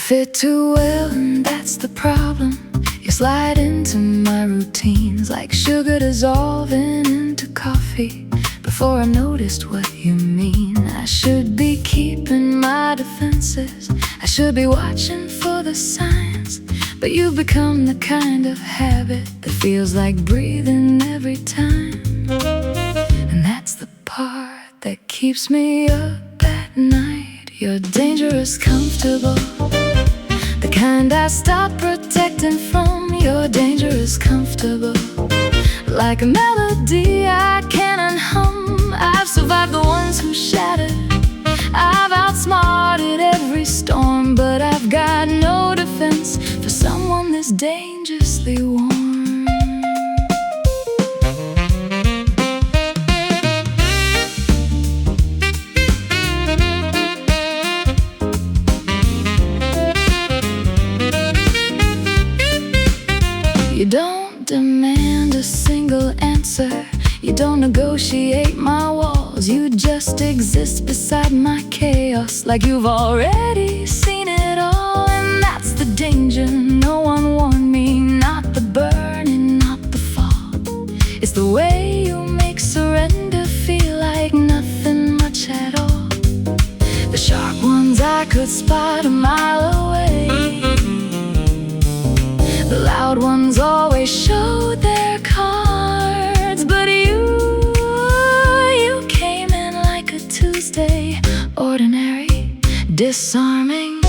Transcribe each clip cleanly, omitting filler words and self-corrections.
fit too well, and that's the problem. You slide into my routines like sugar dissolving into coffee. Before I noticed what you mean, I should be keeping my defenses. I should be watching for the signs. But you've become the kind of habit that feels like breathing every time. And that's the part that keeps me up at night. You're dangerous comfortable, the kind I stop protecting from. You're dangerous comfortable, like a melody I can't unhum. I've survived the ones who shattered, I've outsmarted every storm, but I've got no defense for someone this dangerously warm. You don't demand a single answer, you don't negotiate my walls. You just exist beside my chaos, like you've already seen it all. And that's the danger, no one warned me. Not the burning, not the fall. It's the way you make surrender feel like nothing much at all. The sharp ones I could spot a mile away, the loud ones always showed their cards. But you came in like a Tuesday, ordinary, disarming,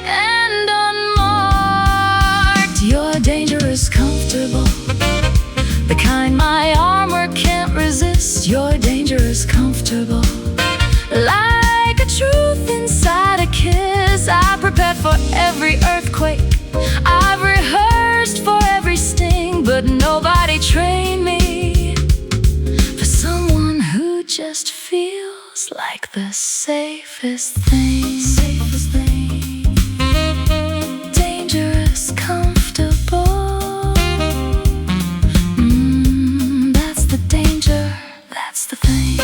and unmarked. You're dangerous comfortable, the kind my armor can't resist. You're dangerous comfortable, like a truth inside a kiss. I prepared for every earthquake, I've rehearsed for every sting, but nobody trained me for someone who just feels like the safest thing. Dangerous comfortable, that's the danger, that's the thing.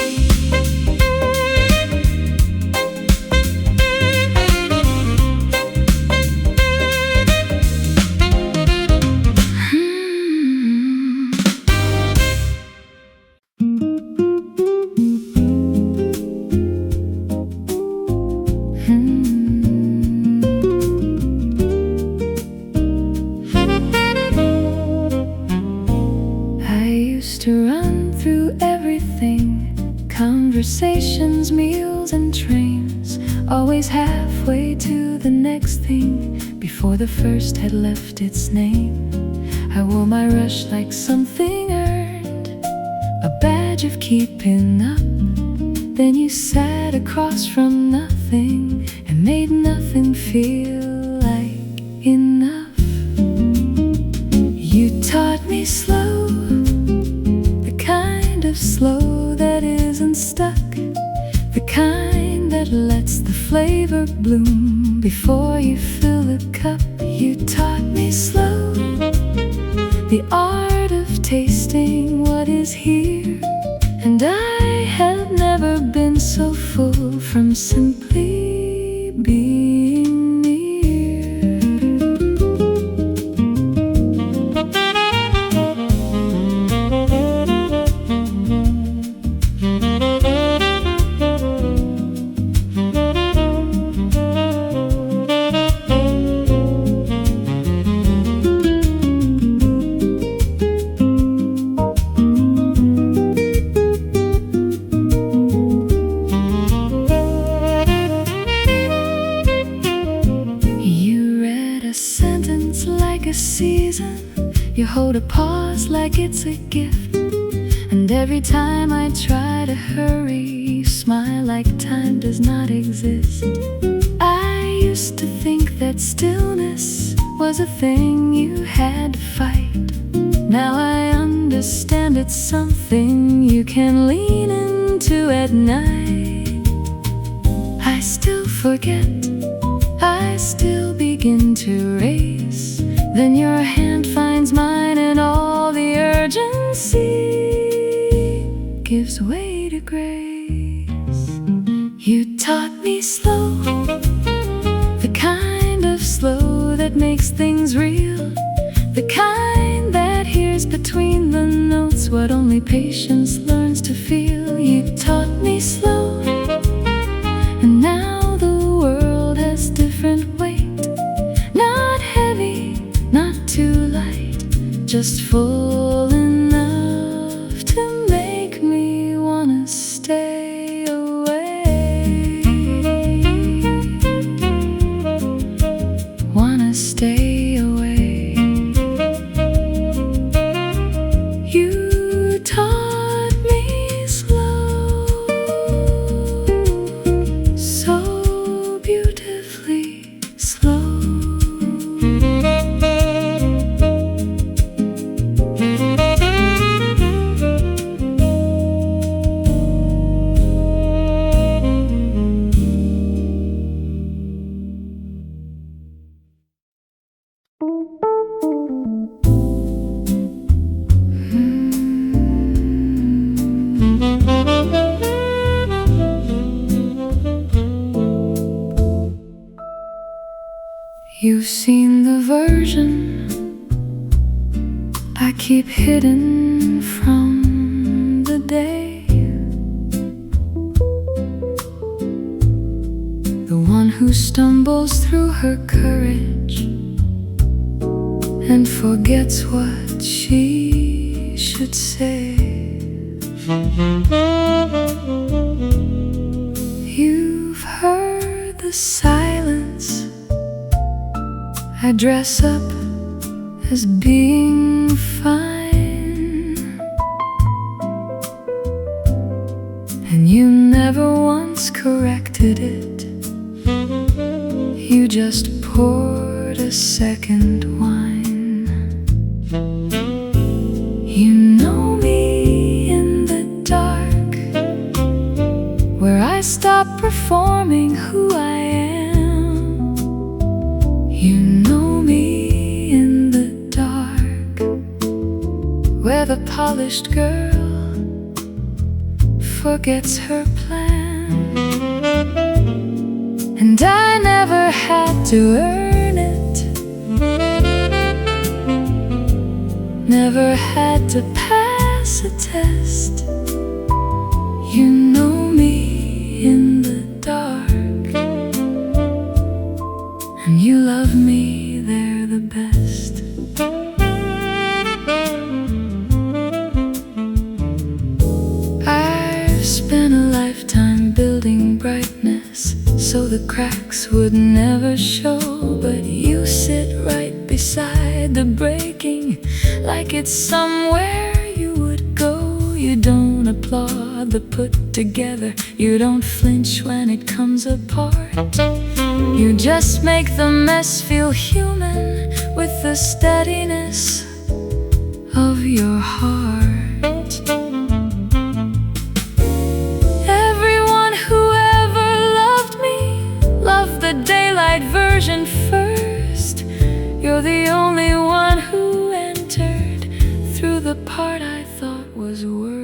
To run through everything, conversations, meals and trains, always halfway to the next thing before the first had left its name. I wore my rush like something earned, a badge of keeping up. Then you sat across from nothing and made nothing feel like enough. You taught me slow, slow that isn't stuck, the kind that lets the flavor bloom before you fill the cup. You taught me slow, the art of tasting what is here, and I have never been so full from simply being near. A season, you hold a pause like it's a gift, and every time I try to hurry, you smile like time does not exist. I used to think that stillness was a thing you had to fight. Now I understand it's something you can lean into at night. I still forget, I still begin to race, then your hand finds mine and all the urgency gives way to grace. You taught me slow, the that makes things real, the kind that hears between the notes what only patience learns to feel. You taught me slow, and now the world has different weight. Not heavy, not too light, just full enough to make me wanna stay away. Wanna stay away. You taught me slow, so beautifully slow. You've seen the version I keep hidden from the day, the one who stumbles through her courage and forgets what she should say. You've heard the silence I dress up as being fine, and you never once corrected it. You just poured a second wine. You know me in the dark, where I stop performing who I am. You know me in the dark, where the polished girl forgets her plan. And I never had to earn it, never had to pass a test. You know me in the dark, and you love me there the best. I've spent a lifetime building brightness so the cracks would never show, but you sit right beside the breaking like it's somewhere you would go. You don't applaud the put together, you don't flinch when it comes apart. You just make the mess feel human with the steadiness of your heart. Everyone who ever loved me loved the daylight version first. You're the only one who entered through the part I thought was worse.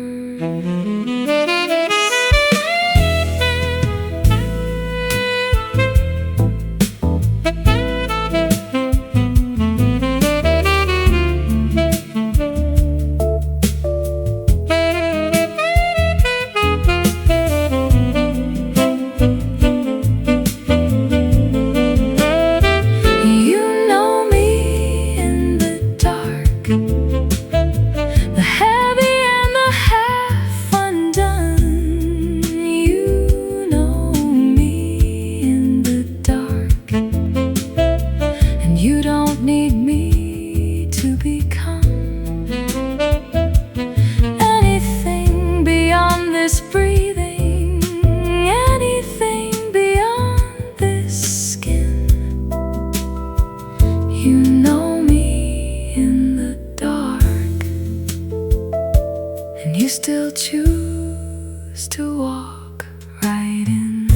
Still choose to walk right in.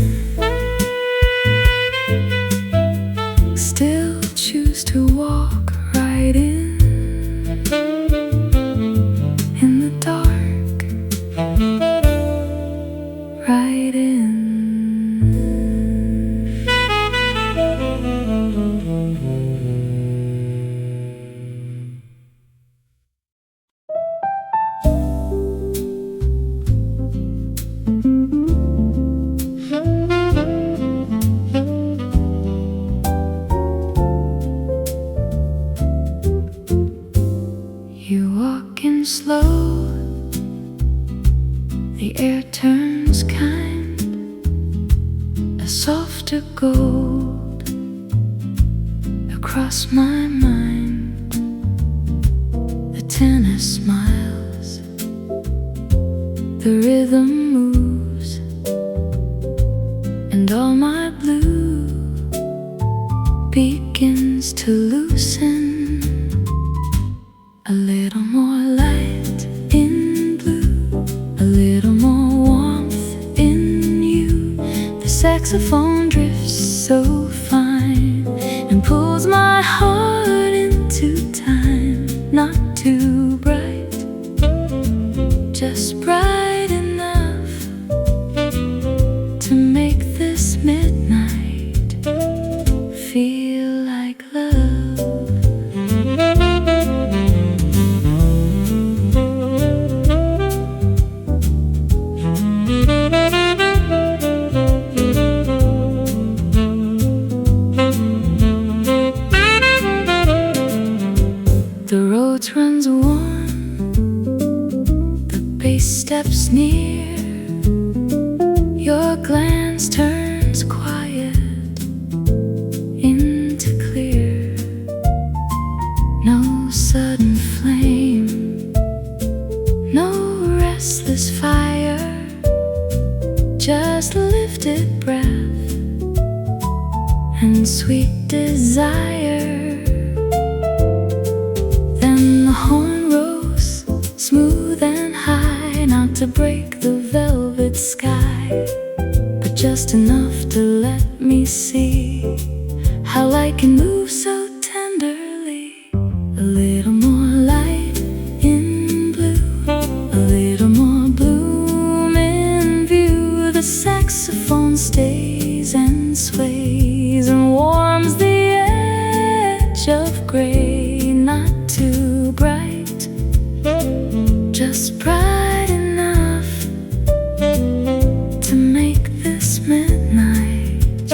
Still choose to walk right in the dark, right in. 'Cause gold across my mind. The tennis smiles, the rhythm moves, and all my blue begins to loosen. A little more light in blue, a little more warmth in you. The saxophone drifts so fine and pulls my heart into time. Not too bright, just bright enough to make this midnight feel like love. The road runs warm, the bass steps near. Your glance turns quiet into clear. No sudden flame, no restless fire, just lifted breath and sweet desire. Then the horn rose, smooth and high, not to break the velvet sky, but just enough to let me see how light can move so tenderly. A little more light in blue, a little more bloom in view. The saxophone stays and sways and warms the edge of gray. Not too bright, just bright enough to make this midnight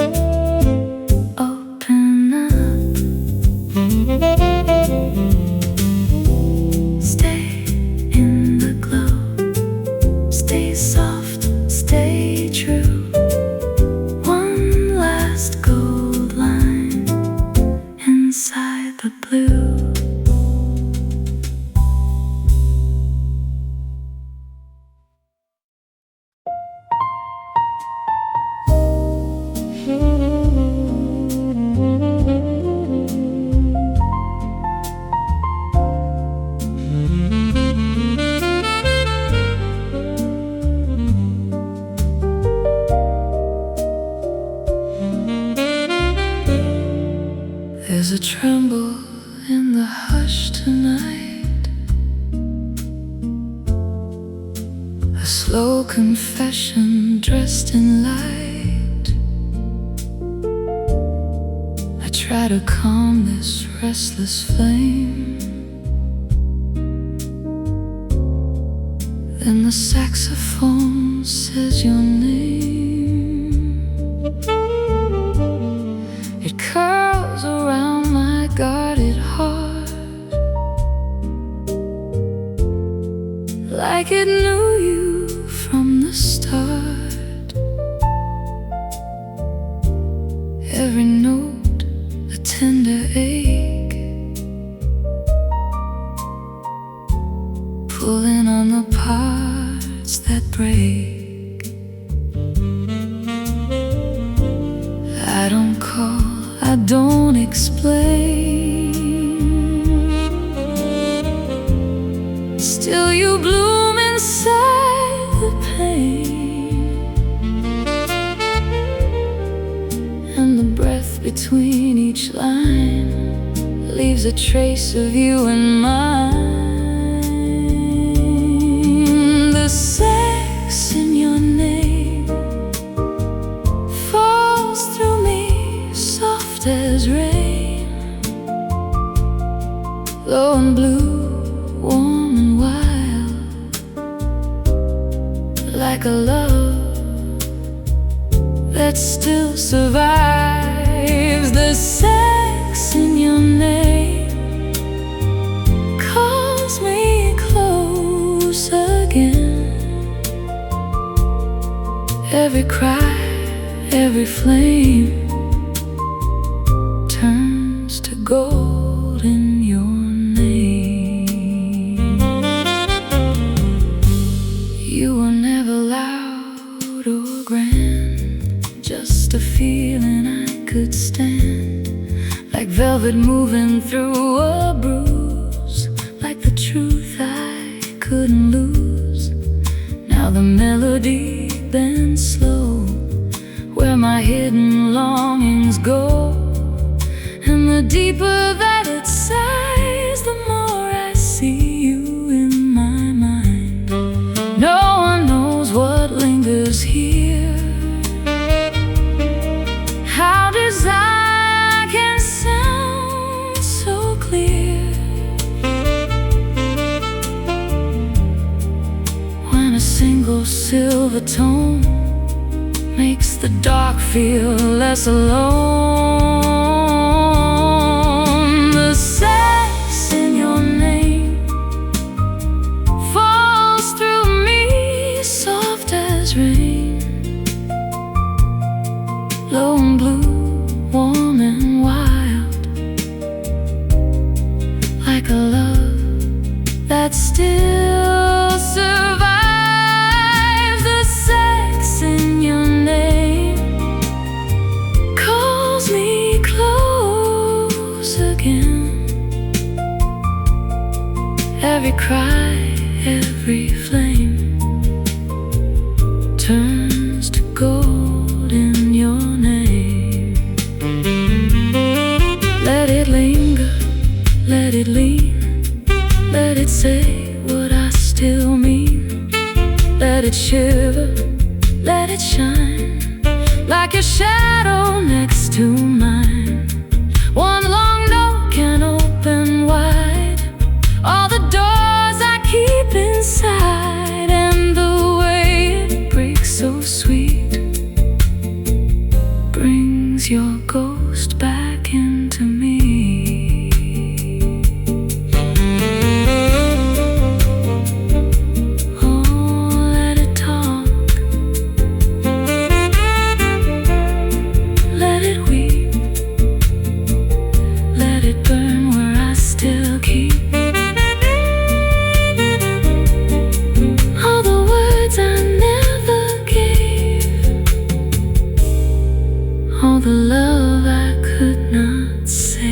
open up. Stay in the glow, stay soft, stay true. One last gold line inside the blue. There's a tremble in the hush tonight, a slow confession dressed in light. I try to calm this restless flame, then the saxophone says your name. It curls around my guarded heart, like it knew you from the start. Every note a tender ache, pulling on the parts that break. I don't call, I don't explain, still you bloom inside the pain. And the breath between each line leaves a trace of you and mine. The sex in your name falls through me soft as rain, low and blue, warm and wild, like a love that still survives. The sex in your name calls me close again. Every cry, every flame gold in your name. You were never loud or grand, just a feeling I could stand, like velvet moving through a bruise, like the truth I couldn't lose. Now the melody bends slow, where my hidden longings go, and the deeper that it sighs, the more I see you in my mind. No one knows what lingers here, how desire can sound so clear, when a single silver tone makes the dark feel less alone. The sex in your name falls through me soft as rain, low and blue, warm and wild, like a love that still survives. The sex in your name calls me close again. Every cry, every flame turns to gold in your name. Let it linger, let it lean, let it say what I still mean. Let it shiver, let it shine, like a shadow next to mine. One long note can open wide all the doors I keep inside, and the way it breaks so sweet brings your ghost back into me. All the love I could not save.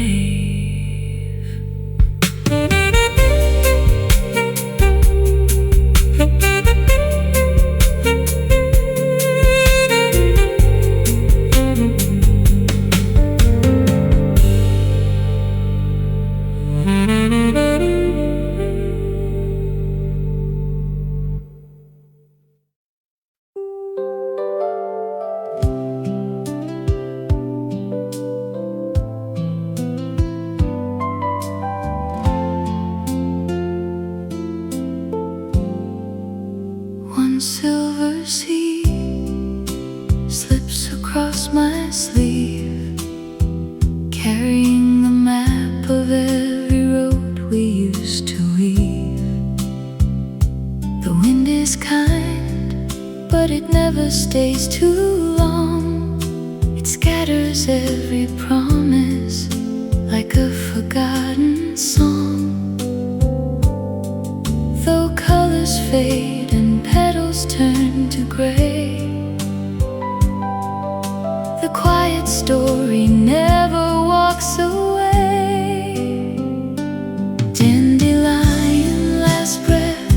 Silver sea slips across my sleeve, carrying the map of every road we used to weave. The wind is kind, but it never stays too long. It scatters every promise like a forgotten song. Though colors fade and petals turn to gray, the quiet story never walks away. Dandelion last breath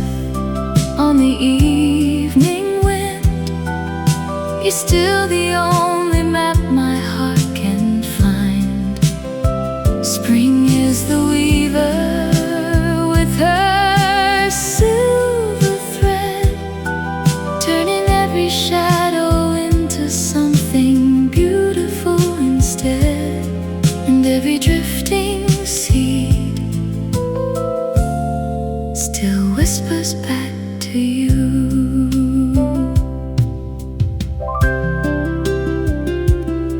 on the evening wind, you're still the only map my heart can find. Spring is the weaver with her silver thread, turning every shadow into something beautiful instead. And every drifting seed still whispers back to you.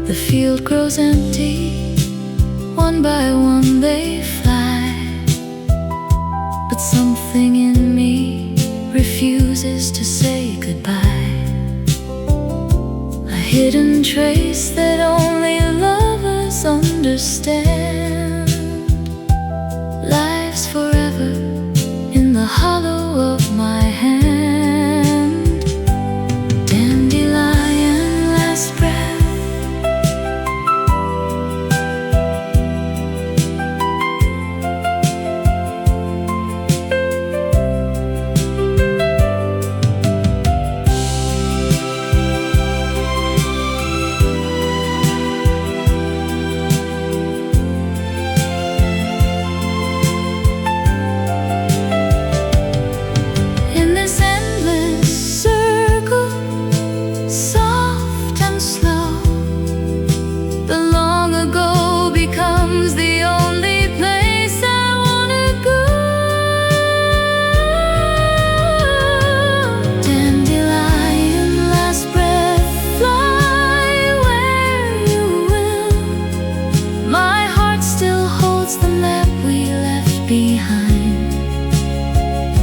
The field grows empty, one by one they fly, but something in me refuses to say goodbye. A hidden trace that only lovers understand. lives forever in the hollow of my hand. Dandelion, last breath.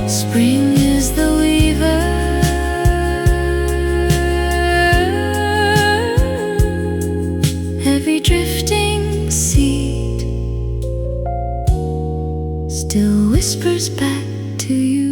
Spring is the weaver, every drifting seed still whispers back to you.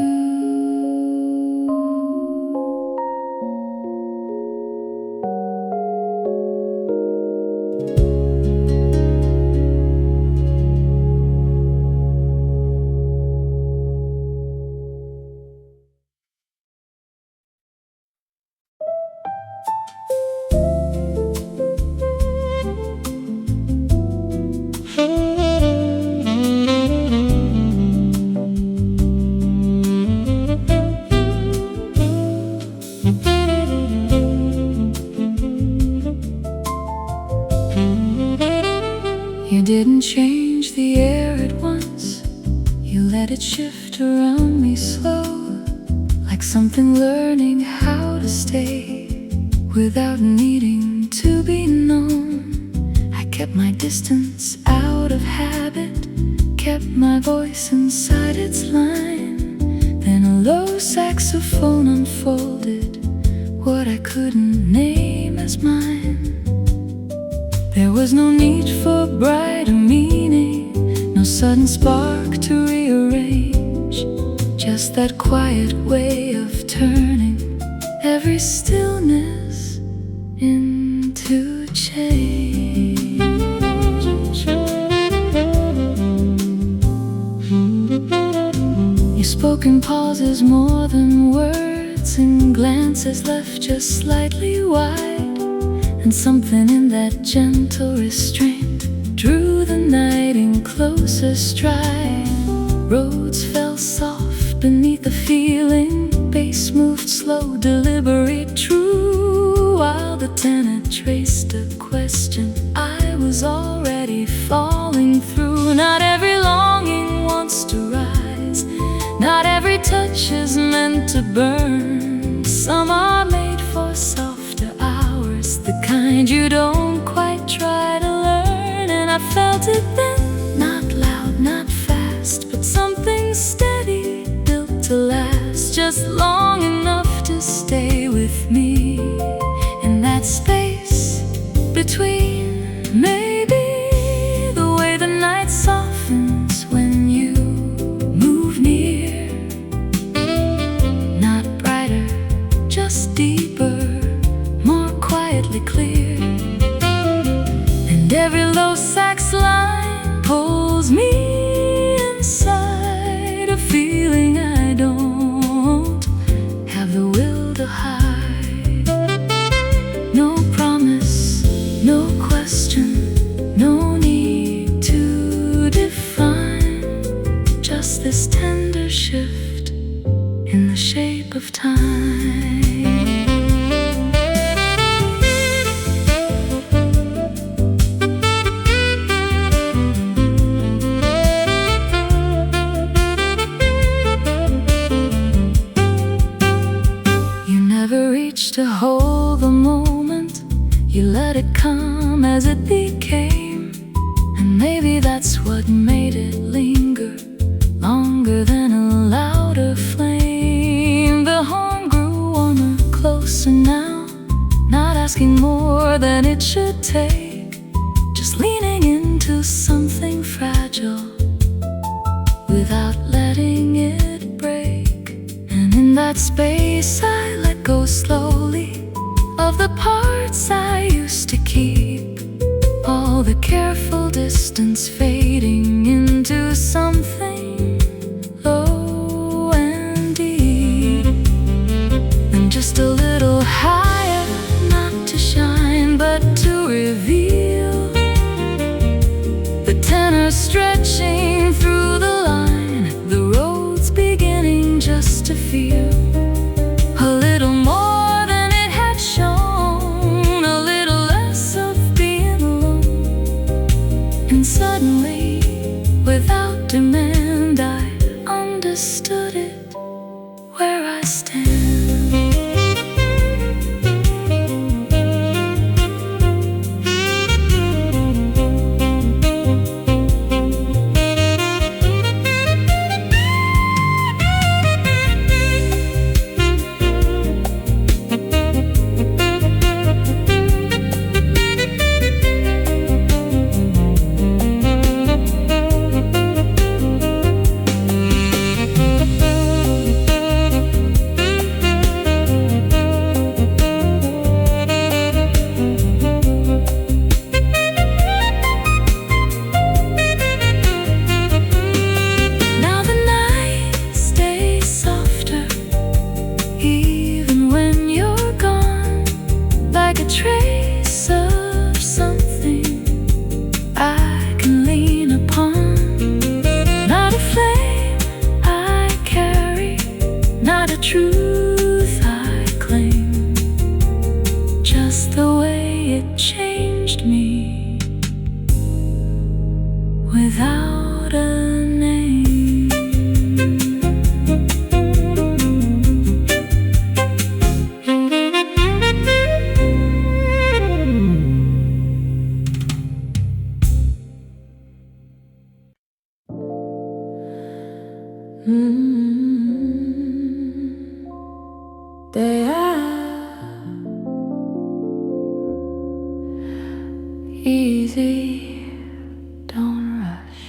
You didn't change the air at once. You let it shift around me slow, like something learning how to stay without needing to be known. I kept my distance out of habit, kept my voice inside its line. Then a low saxophone unfolded what I couldn't name as mine. There was no need for brighter meaning, no sudden spark to rearrange, just that quiet way of turning every stillness into change. You spoke in pauses more than words, and glances left just slightly wide. And something in that gentle restraint drew the night in closer stride. Roads fell soft beneath the feeling, bass moved slow, deliberate, true. While the tenor traced a question I was already falling through. Not every longing wants to rise, not every touch is meant to burn. Some are made for softer hours, the kind you don't quite try to learn. And I felt it then, not loud, not fast, but something steady, built to last, just long enough to stay with me in that space between. Maybe the way the night softens when you move near, not brighter, just deeper, more quietly clear. And every low sax line pulls me inside, a feeling I don't have the will to hide. No promise, no question, no need to define, just this tender shift in the shape of time. To hold the moment, you let it come as it became. And maybe that's what made it linger longer than a louder flame. The horn grew warmer, closer now, not asking more than it should take, just leaning into something fragile without distance fading into something low and deep, and just a little higher, not to shine but to reveal the tenor stretching through the line, the roads beginning just to feel a little more than it had shown, a little less of being alone. And suddenly, without demand, I understood it, where I stand. Trace of something I can lean upon, not a flame I carry, not a truth I claim, just the way it changed me without a name. They are easy, don't rush.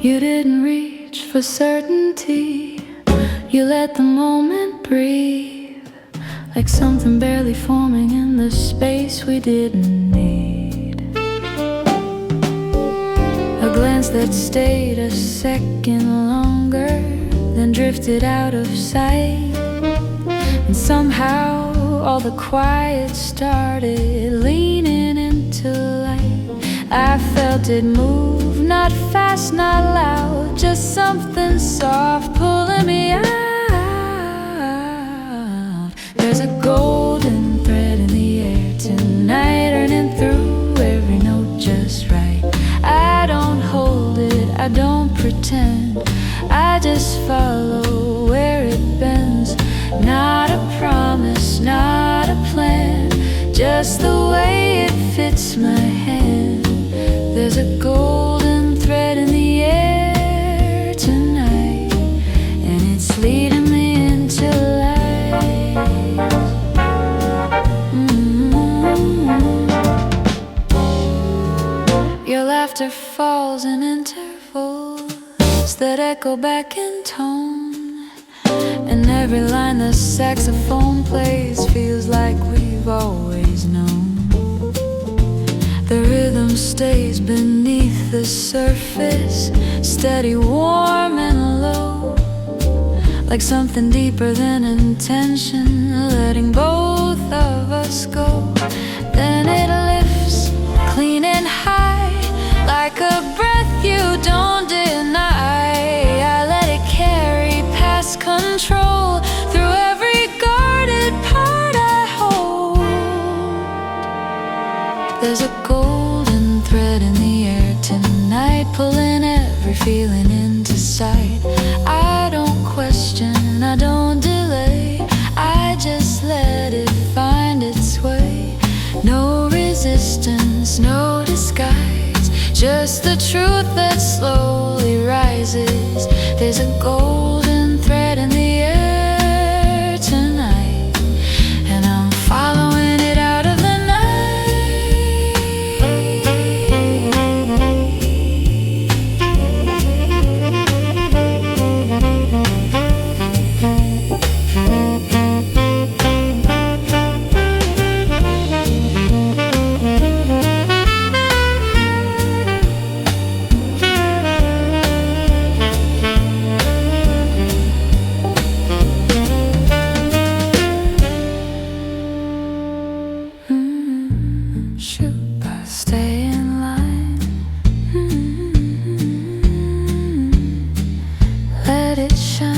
You didn't reach for certainty, you let the moment breathe, like something barely forming in the space we didn't need. A glance that stayed a second longer, then drifted out of sight, and somehow all the quiet started leaning into light. I felt it move, not fast, not loud, just something soft pulling me out. There's a golden thread in the air tonight, running through every note just right. I don't hold it, I don't pretend, I just follow where it bends. Not a promise, not a plan, just the way it fits my hand. There's a golden thread in the air tonight, and it's leading me into light. Your laughter falls in intervals that echo back in tone, and every line the saxophone plays feels like we've always known. The rhythm stays beneath the surface, steady, warm and low, like something deeper than intention, letting both of us go. Then it lifts, clean and high, like a breath you don't deny. I let it carry past control, through every guarded part I hold. There's a golden thread in the air tonight, pulling every feeling into sight. I don't question, I don't delay, I just let it find its way. No resistance, no disguise, just the truth that slowly rises. There's a golden thread in the air tonight, and I'm following it out of the stay in line. Let it shine.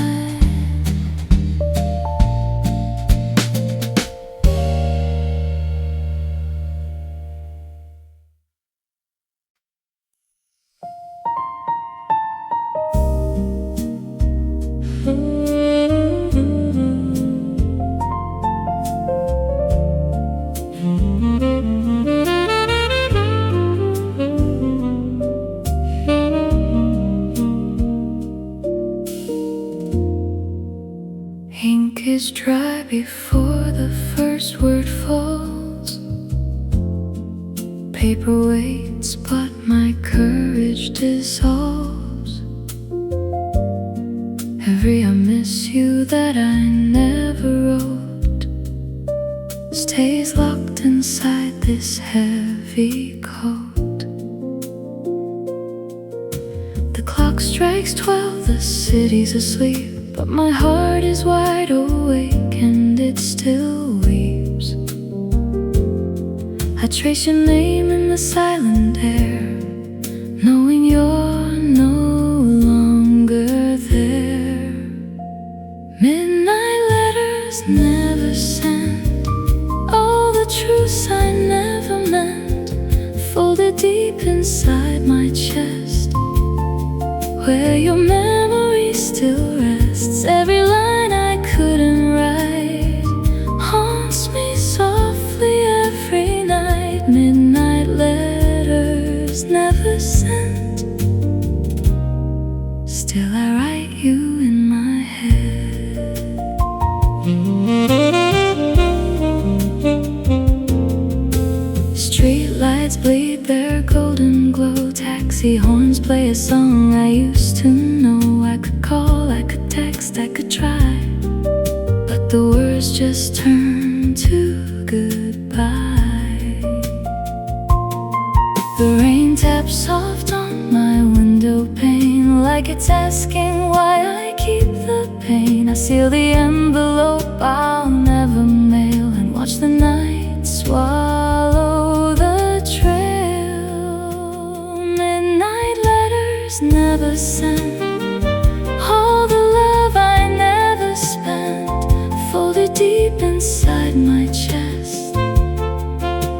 Ink is dry before the first word falls. Paper waits, but my courage dissolves. Every I miss you that I never wrote stays locked inside this heavy coat. The clock strikes 12, the city's asleep, but my heart is wide awake and it still weeps. I trace your name in the silent air, knowing you're no longer there. Midnight letters never sent, all the truths I never meant, folded deep inside my chest, where your memory still rests. Every line I couldn't write haunts me softly every night. Midnight letters never sent, still I write you in my head. Street lights bleed their golden glow, taxi horns play a song I used to know. I could call, I could text, I could try, but the words just turn to goodbye. The rain taps soft on my window pane, like it's asking why I keep the pain. I seal the envelope I'll never mail, and watch the night swallow the trail. Midnight letters never sent, all the love I never spent, folded deep inside my chest,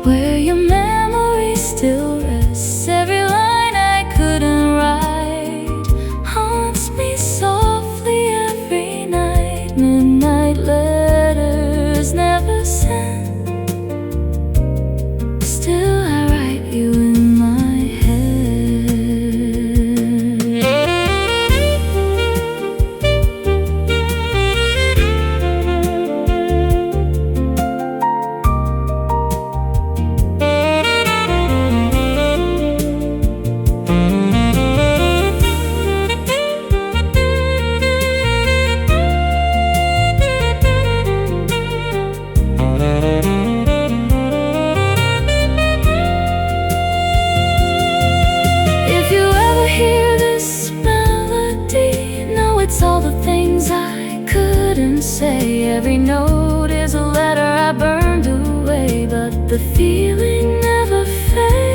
where your memory still rests. Every line I couldn't write haunts me softly every night. Midnight letters never sent, still I write you in my head. If you ever hear this melody, know it's all the things I couldn't say. Every note is a letter I burned away, but the feeling never fades,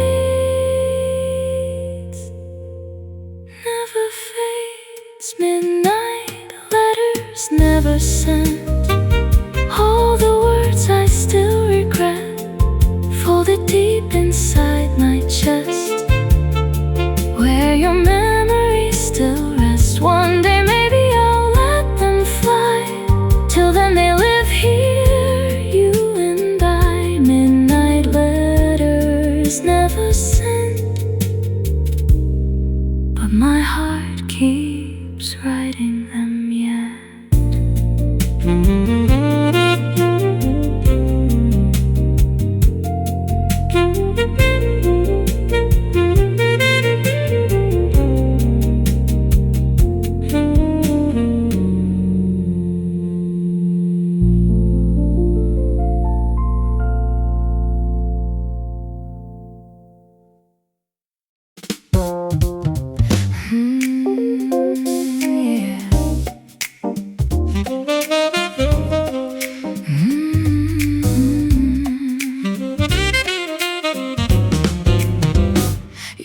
never fades. Midnight letters never sent, all the words I still regret, folded deep inside my chest, where your memory still rests. One day maybe I'll let them fly, till then they live here, you and I. Midnight letters never sent, but my heart keeps writing them yet.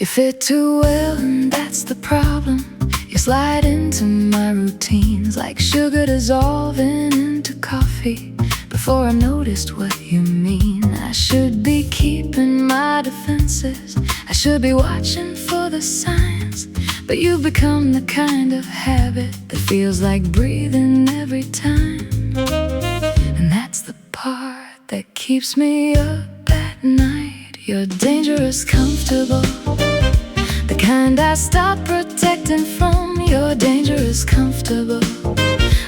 You fit too well, and that's the problem. You slide into my routines like sugar dissolving into coffee. Before I noticed what you mean, I should be keeping my defenses. I should be watching for the signs. But you've become the kind of habit that feels like breathing every time. And that's the part that keeps me up at night. You're dangerous comfortable, the kind I stop protecting from. You're dangerous comfortable,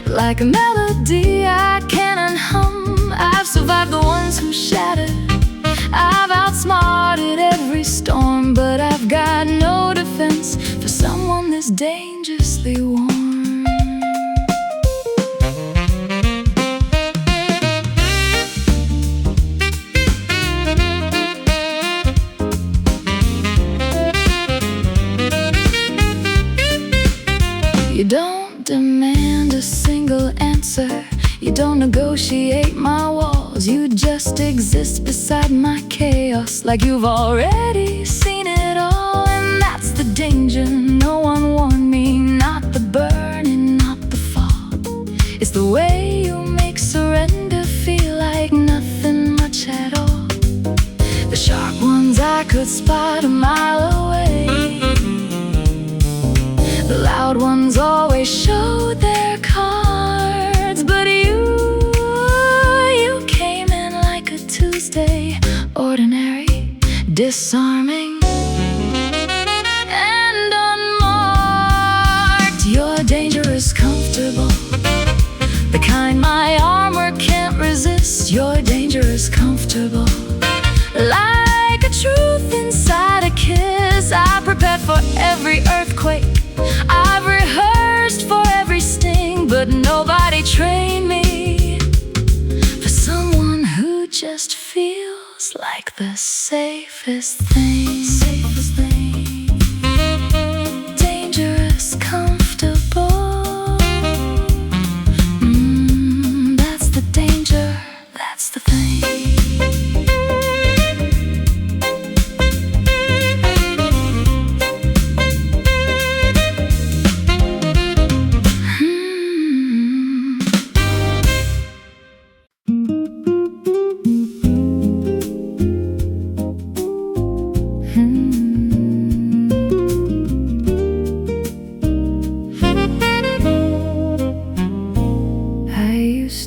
like a melody I can't unhum. I've survived the ones who shattered, I've outsmarted every storm, but I've got no defense for someone this dangerously warm. You don't demand a single answer, you don't negotiate my walls. You just exist beside my chaos, like you've already seen it all. And that's the danger, no one warned me. Not the burning, not the fall. It's the way you make surrender feel like nothing much at all. The sharp ones I could spot a mile away, the loud ones always show their cards. But you came in like a Tuesday, ordinary, disarming, and unmarked. You're dangerous comfortable, the kind my armor can't resist. You're dangerous comfortable, like a truth inside a kiss. I prepared for every earthquake, I've rehearsed for every sting, but nobody trained me for someone who just feels like the safest thing. Safest thing. Dangerous, comfortable. That's the danger, that's the thing.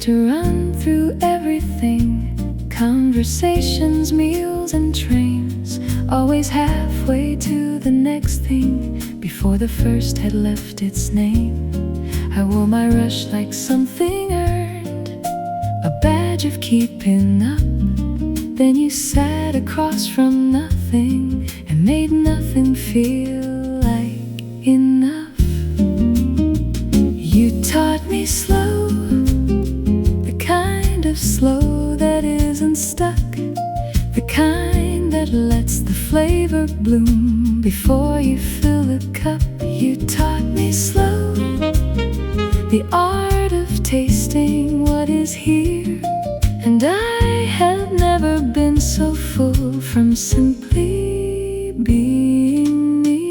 To run through everything, conversations, meals and trains, always halfway to the next thing before the first had left its name. I wore my rush like something earned, a badge of keeping up. Then you sat across from nothing and made nothing feel like enough. You taught me slow, slow that isn't stuck, the kind that lets the flavor bloom before you fill the cup. You taught me slow, the art of tasting what is here, and I have never been so full from simply being near.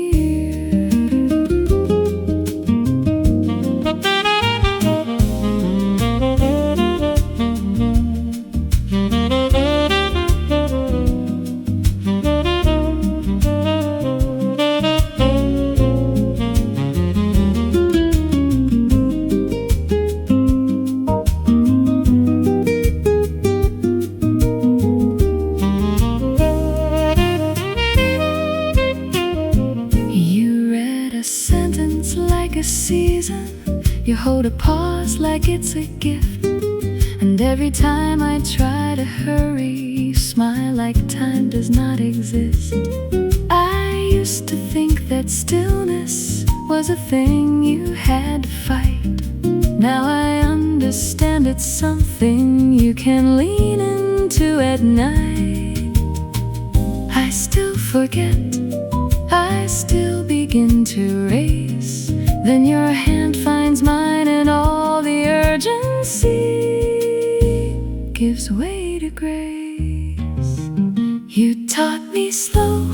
Season, you hold a pause like it's a gift, and every time I try to hurry, you smile like time does not exist. I used to think that stillness was a thing you had to fight. Now I understand it's something you can lean into at night. I still forget, I still begin to race, then your hand finds mine and all the urgency gives way to grace. You taught me slow,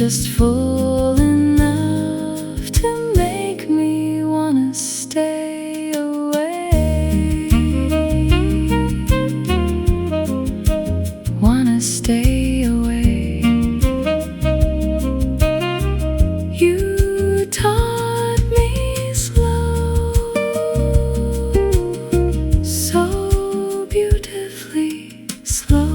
just full enough to make me wanna stay away. Wanna stay away. You taught me slow, so beautifully slow.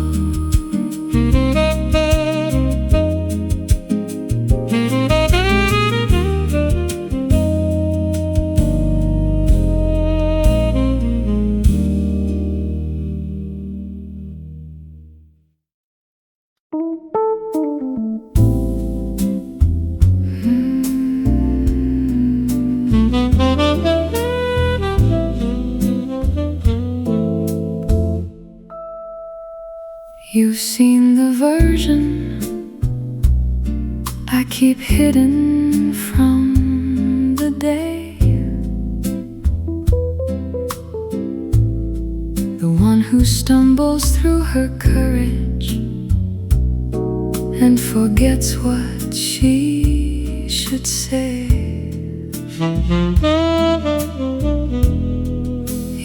You've seen the version I keep hidden from the day, the one who stumbles through her courage and forgets what she should say.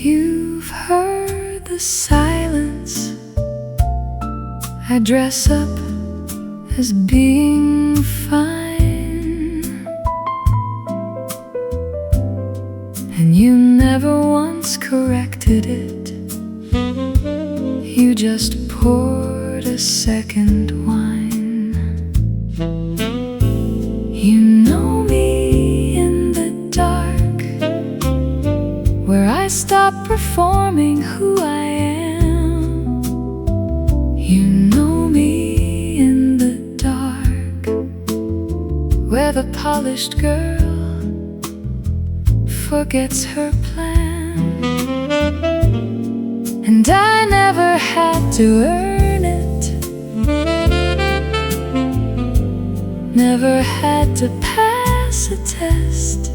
You've heard the silence I dress up as being fine, and you never once corrected it. You just poured a second wine. You know me in the dark, where I stop performing who I am. You know me in the dark, where the polished girl forgets her plan. And I never had to earn it, never had to pass a test.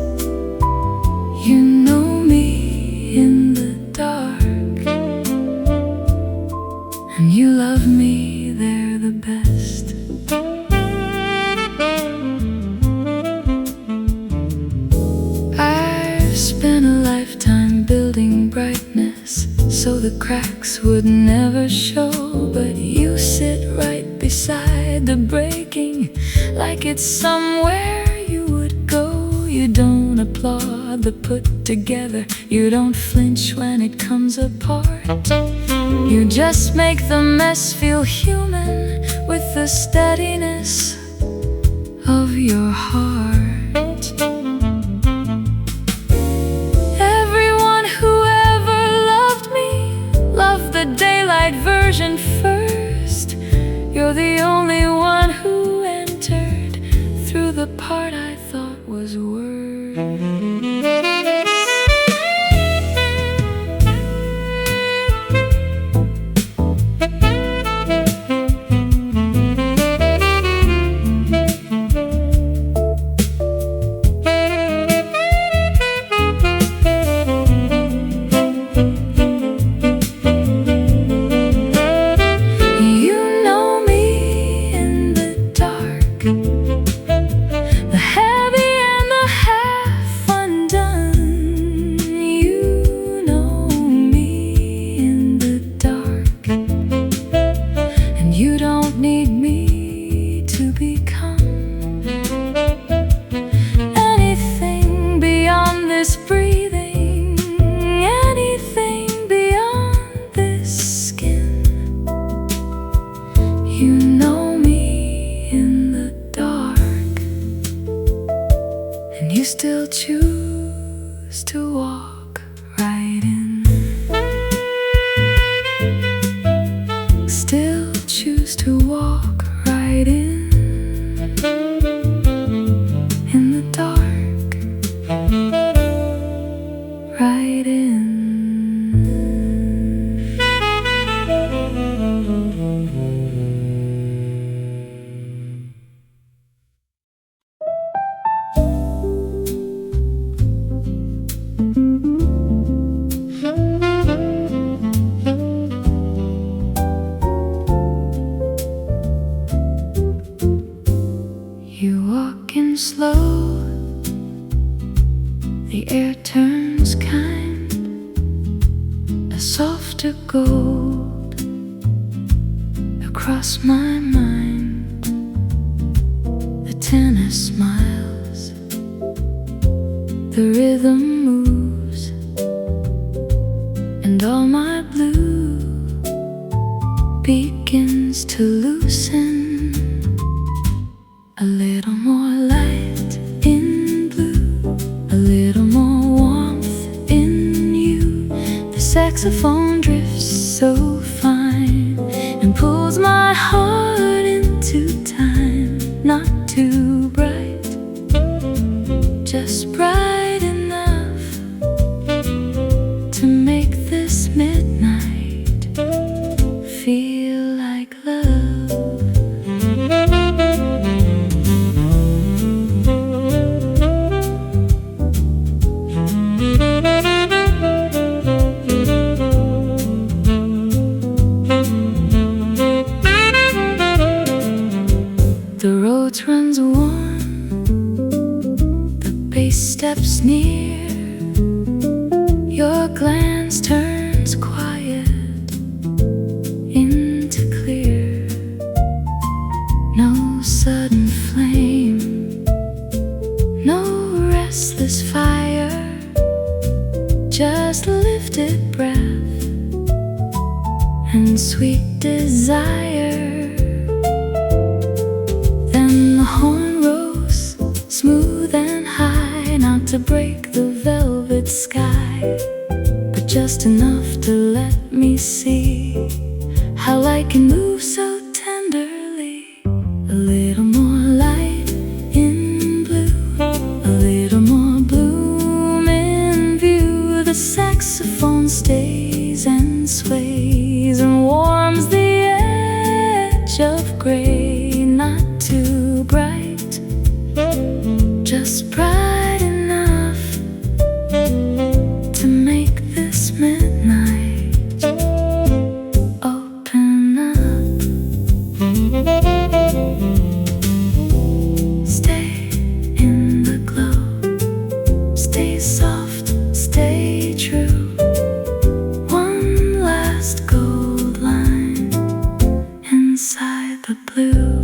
You know me in the dark, and you love me there the best. I've spent a lifetime building brightness so the cracks would never show, but you sit right beside the breaking like it's somewhere you would go. You don't applaud the put together, you don't flinch when it comes apart. You just make the mess feel human with the steadiness of your heart. Everyone who ever loved me loved the daylight version first. You're the only one who entered through the part I thought was worse. Still choose to walk right in. Still choose to walk right in the dark, right in. kind, a softer gold across my mind. The tenor smiles, the rhythm moves, and all my blue begins to loosen. A little more light in blue, a little more warmth in you. The saxophone drifts so fine and pulls my heart into time. Not too bright, just bright enough to make this midnight feel like love. The road runs warm, the bass steps near, your glance turns quiet into clear. No sudden flame, no restless fire, just lifted breath and sweet desire. Then the horn rose, smooth and high, not to break the velvet sky, but just enough to let me see how light can move so tenderly. A little more light in blue, a little more bloom in view. The saxophone stays and sways and warms the edge of gray. Not too bright, just bright enough to make this midnight open up. Stay in the glow, stay soft, stay true. One last gold line inside the blue.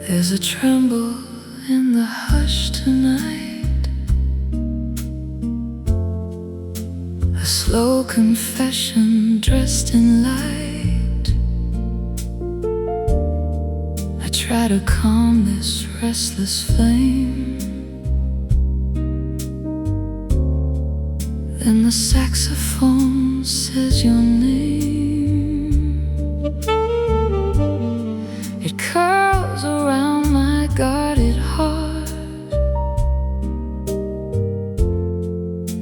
There's a tremble in the hush tonight, a slow confession dressed in light. I try to calm this restless flame, then the saxophone says your name. It curls around my guarded heart,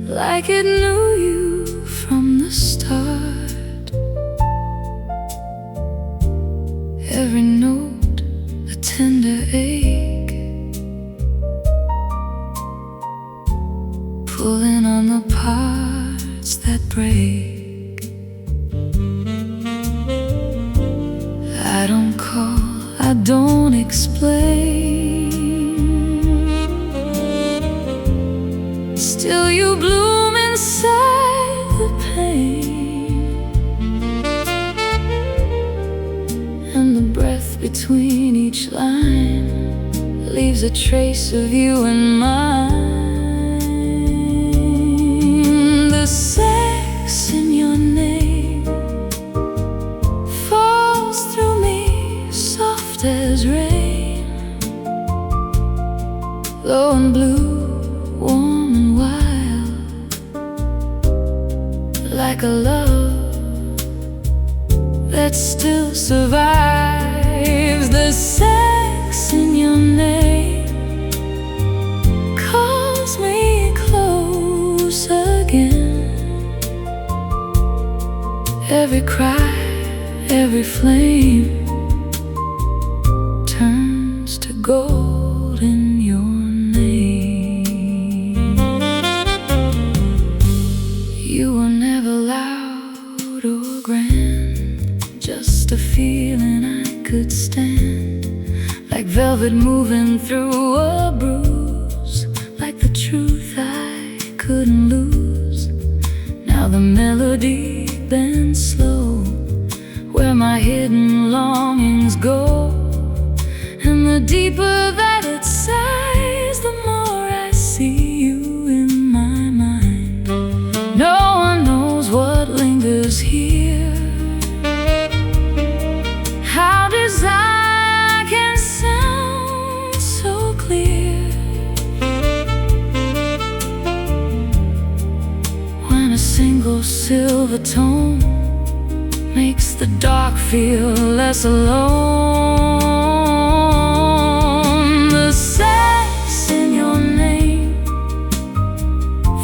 like it knew you from the start. Every note a tender ache, pulling on the parts that break. I don't call, I don't explain, still you bloom inside the pain. And the breath between each line leaves a trace of you in mine. The sex in your name falls through me soft as rain, low and blue, warm and wild, like a love that still survives. The sex in your name calls me close again, Every cry, every flame turns to gold in your name. You were never loud or grand, just a feeling I could stand, like velvet moving through a bruise, like the truth I couldn't lose. Now the melody bends slow, where my hidden longings go, and the deeper that it sighs, the more I see you in my mind. No one knows what lingers here, how desire can sound so clear, when a single silver tone makes the dark feel less alone. The sex in your name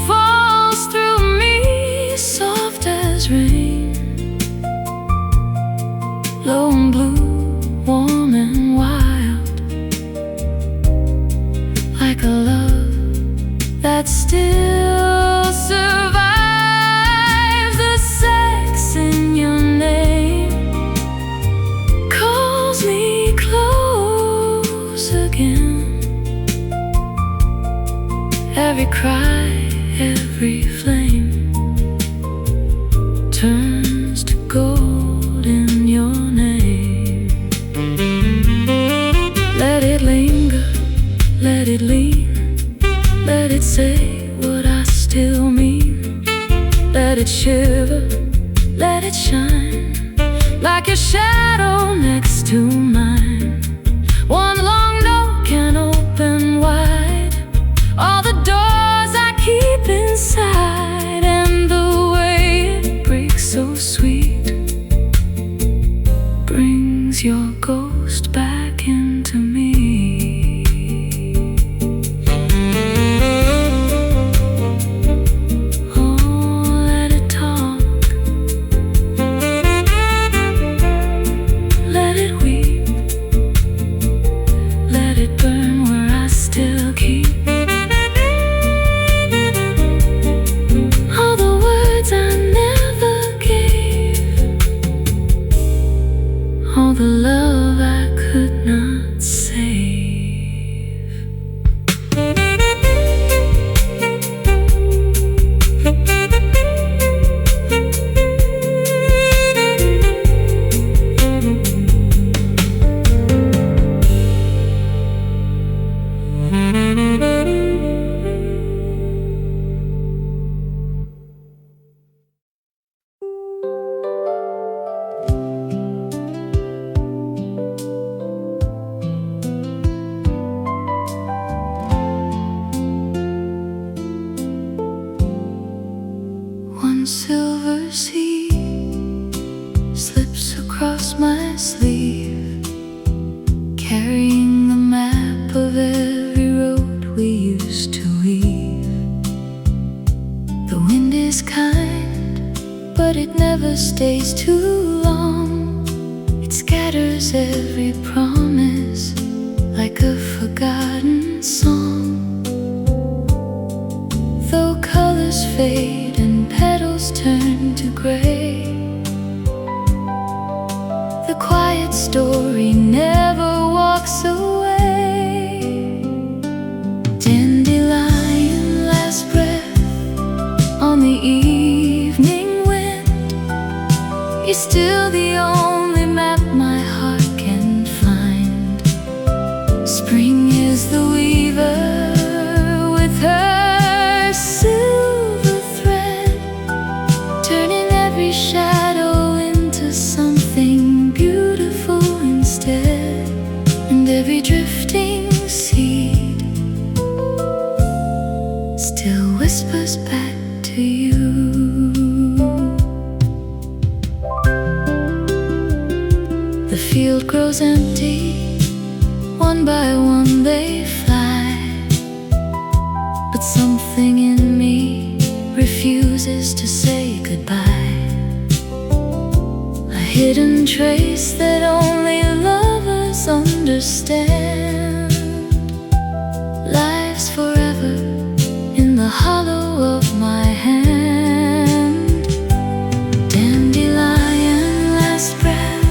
falls through me soft as rain, low and blue, warm and wild, like a love that still survives. The sex in your name calls me close again. Every cry, every flame turns to gold in your name. Let it linger, let it lean, let it say what I still mean. Let it shiver, let it shine, like your shadow next to mine. One long note can open wide all the doors I keep inside, and the way it breaks so sweet brings your ghost back into me. All the love I could not save. Silver sea slips across my sleeve, carrying the map of every road we used to weave. The wind is kind, but it never stays too long. It scatters every promise like a forgotten song. Though colors fade and petals turn to gray, the quiet story never walks away. Dandelion last breath on the evening wind, you're still the only map my heart can find. Spring is the weaver with her silver thread, turning every shadow into something beautiful instead. And every drifting seed still whispers back to you. The field grows empty, one by one they fly, but something in me refuses to say goodbye. hidden trace that only lovers understand, lives forever in the hollow of my hand. Dandelion last breath,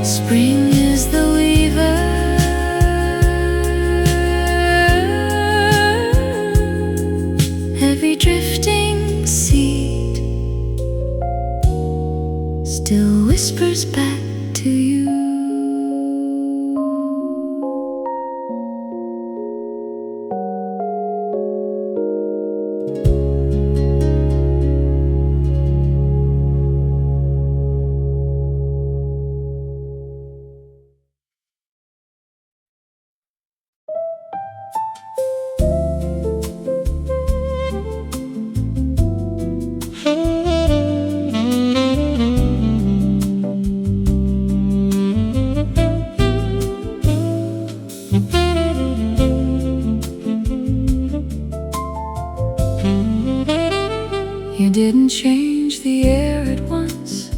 spring is the weaver, every drifting seed still whispers back to you. You didn't change the air at once,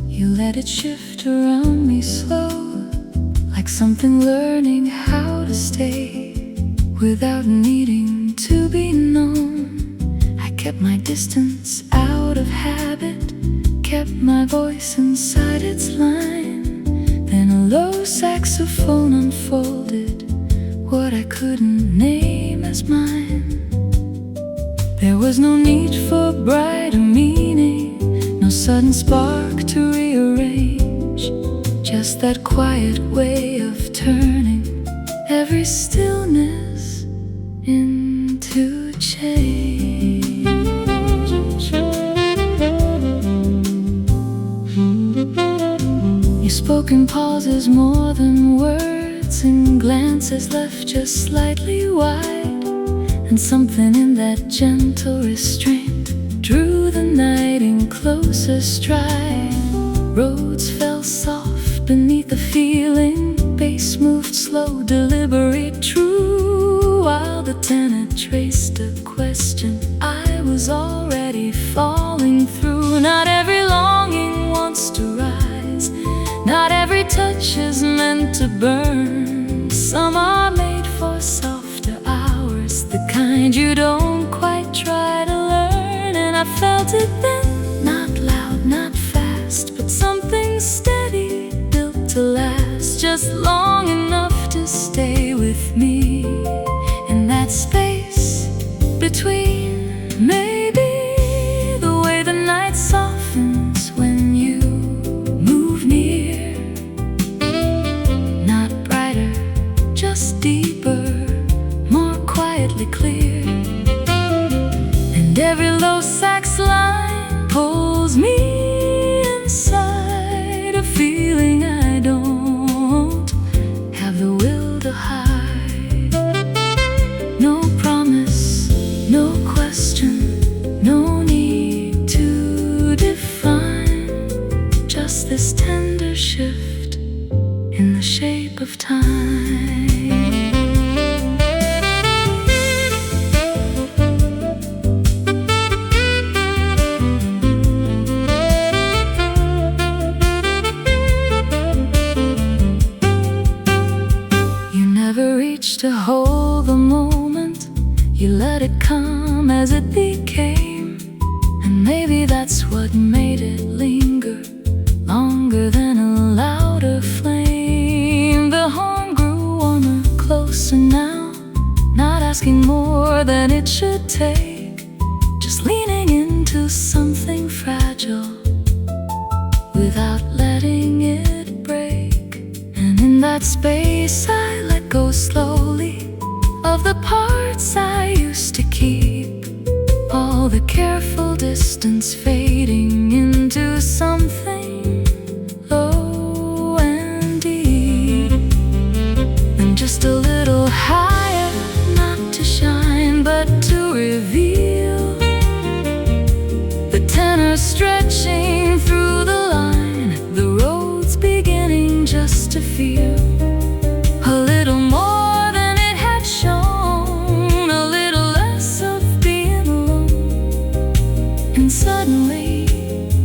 you let it shift around me slow, like something learning how to stay without needing to be known. I kept my distance out of habit, kept my voice inside its line. Then a low saxophone unfolded what I couldn't name as mine. There was no need for brighter meaning, no sudden spark to rearrange, just that quiet way of turning every stillness into change. You spoke in pauses more than words, and glances left just slightly wide. And something in that gentle restraint drew the night in closer stride. Roads fell soft beneath the feeling, bass moved slow, deliberate, true, while the tenor traced a question I was already falling through. Not every longing wants to rise, not every touch is meant to burn. Some are made for softer hours, the kind you don't quite try to learn. And I felt it then, not loud, not fast, but something steady, built to last, just long enough to stay with me in that space between. Maybe the way the night softens when you move near, not brighter, just deeper, more quietly clear. And every low sax line pulls me inside, a feeling I don't have the will to hide. No promise, no question, no need to define, just this tender shift in the shape of time. into something fragile without letting it break. And in that space I let go slowly of the parts I used to keep, all the careful distance fading into something low and deep. And just a little higher, not to shine but to reveal the tenor stretching through the line, the roads beginning just to feel a little more than it had shown, a little less of being alone. And suddenly,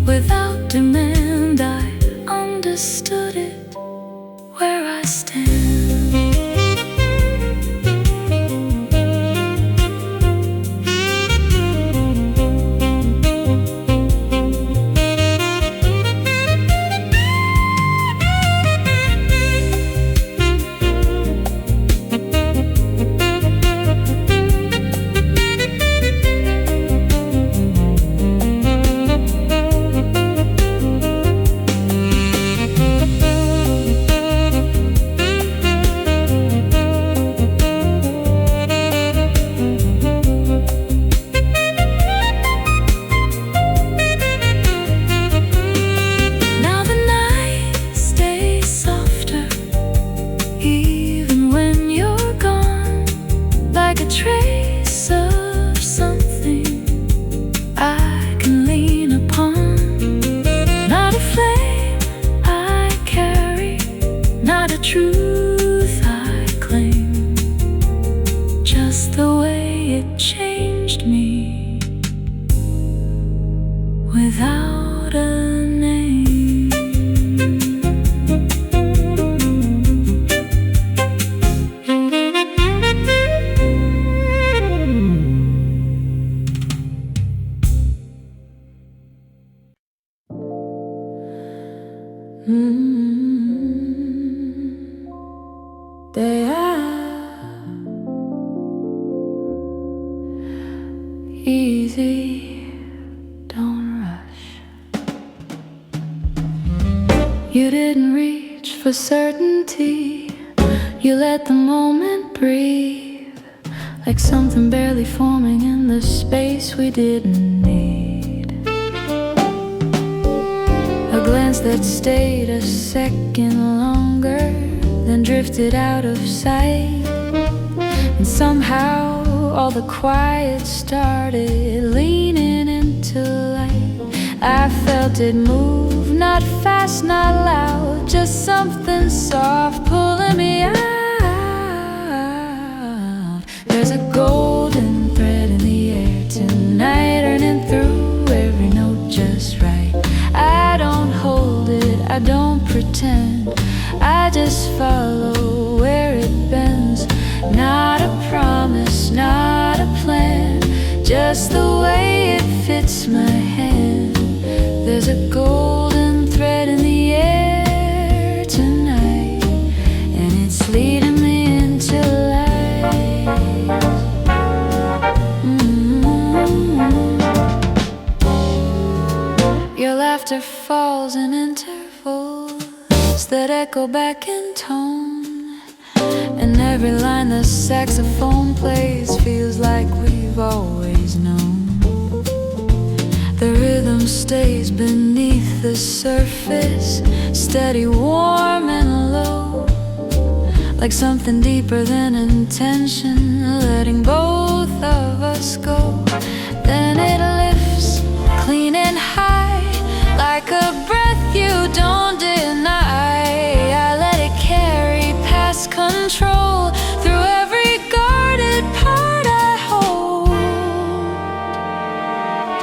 without demand, I understood it, where I stand. Trace of something I can lean upon, not a flame I carry, not a truth I claim, just the way it changed me without a name. They are easy, don't rush. You didn't reach for certainty, you let the moment breathe, like something barely forming in the space we didn't need. A glance that stayed a second longer, then drifted out of sight. And somehow all the quiet started leaning into light. I felt it move, not fast, not loud, just something soft pulling me out. There's a golden thread in the air tonight, running through every note just right. I don't hold it, I don't pretend, I just follow where it bends. Not a promise, not a plan, just the way it fits my hand. There's a golden thread in the air tonight, and it's leading me into light. Your laughter falls in intervals that echo back in tone, and every line the saxophone plays feels like we've always known. The rhythm stays beneath the surface, steady, warm and low, like something deeper than intention, letting both of us go. Then it lifts, clean and high, like a breath you don't deny. I let it carry past control through every guarded part I hold.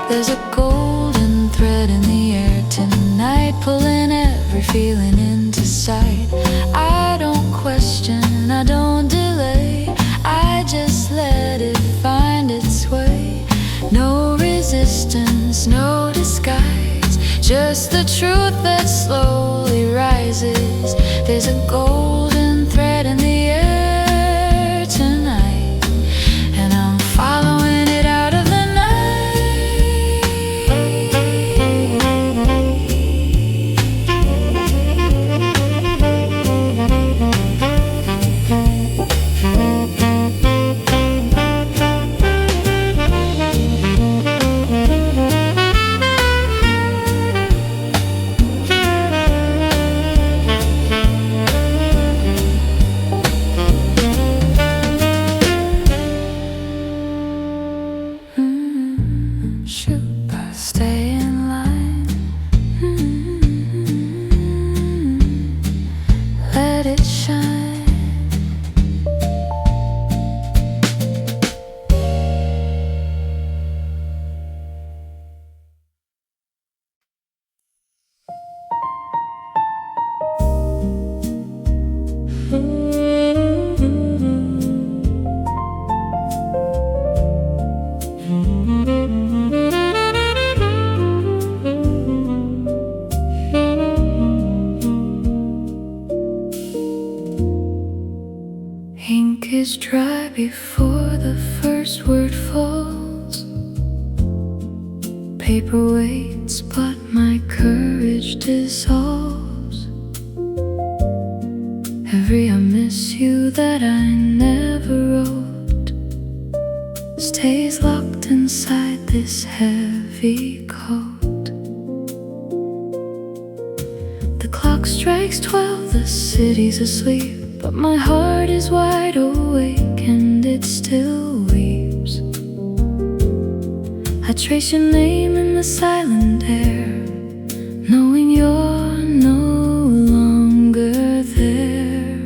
There's a golden thread in the air tonight, pulling every feeling into sight. I don't question, I don't delay, I just let it find its way. No resistance, no disguise, just the truth that slowly rises. There's a golden thread in the air tonight, and I'm following it out of the night. shoot, stay in line. Let it shine. Ink is dry before the first word falls. Paper waits, but my courage dissolves. Every I miss you that I never wrote stays locked inside this heavy coat. The clock strikes 12, the city's asleep, but my heart is wide awake and it still weeps. I trace your name in the silent air, knowing you're no longer there.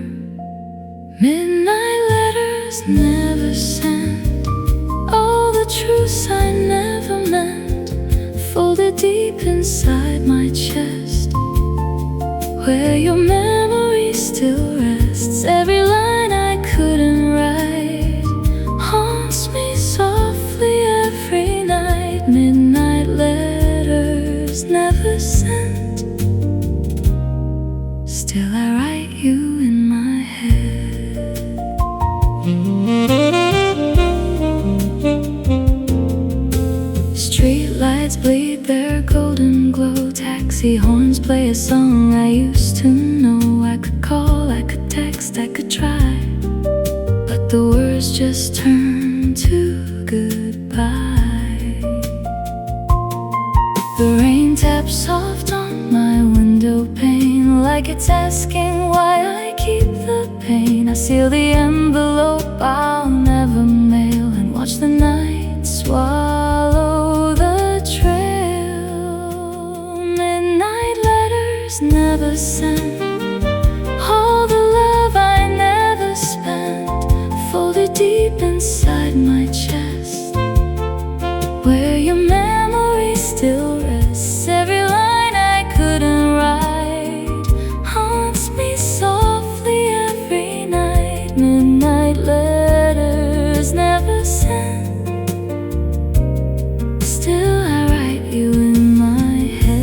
Midnight letters never sent, all the truths I never meant, folded deep inside my chest, where your memory still rests. Every line I couldn't write haunts me softly every night. Midnight letters never sent, still I write you in my head. Street lights bleed their golden glow, taxi horns play a song I used to know. I could call, I could text, I could try, but the words just turn to goodbye. The rain taps soft on my window pane, like it's asking why I keep the pain. I seal the envelope I'll never mail, and watch the night swallow the trail. Midnight letters never sent, all the love I never spent, folded deep inside my chest, where your memory still rests. Every line I couldn't write haunts me softly every night. Midnight letters never sent, still I write you in my head.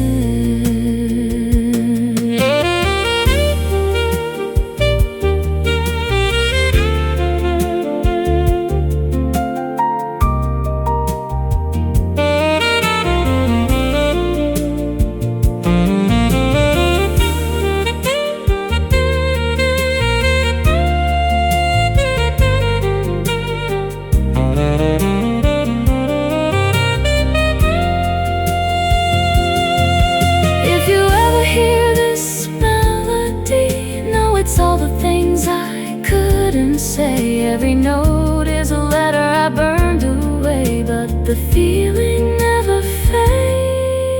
If you ever hear this melody, know it's all the things I couldn't say. Every note is a letter I burned away, but the feeling never fades,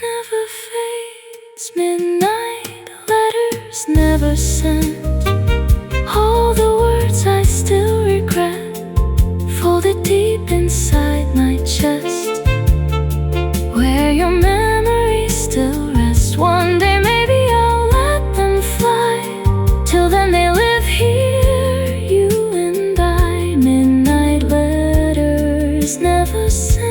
never fades. Midnight letters never sent, all the words I still regret, folded deep inside my chest, where your memory still rests. One day maybe I'll let them fly, till then they live here, you and I. Midnight letters never sent.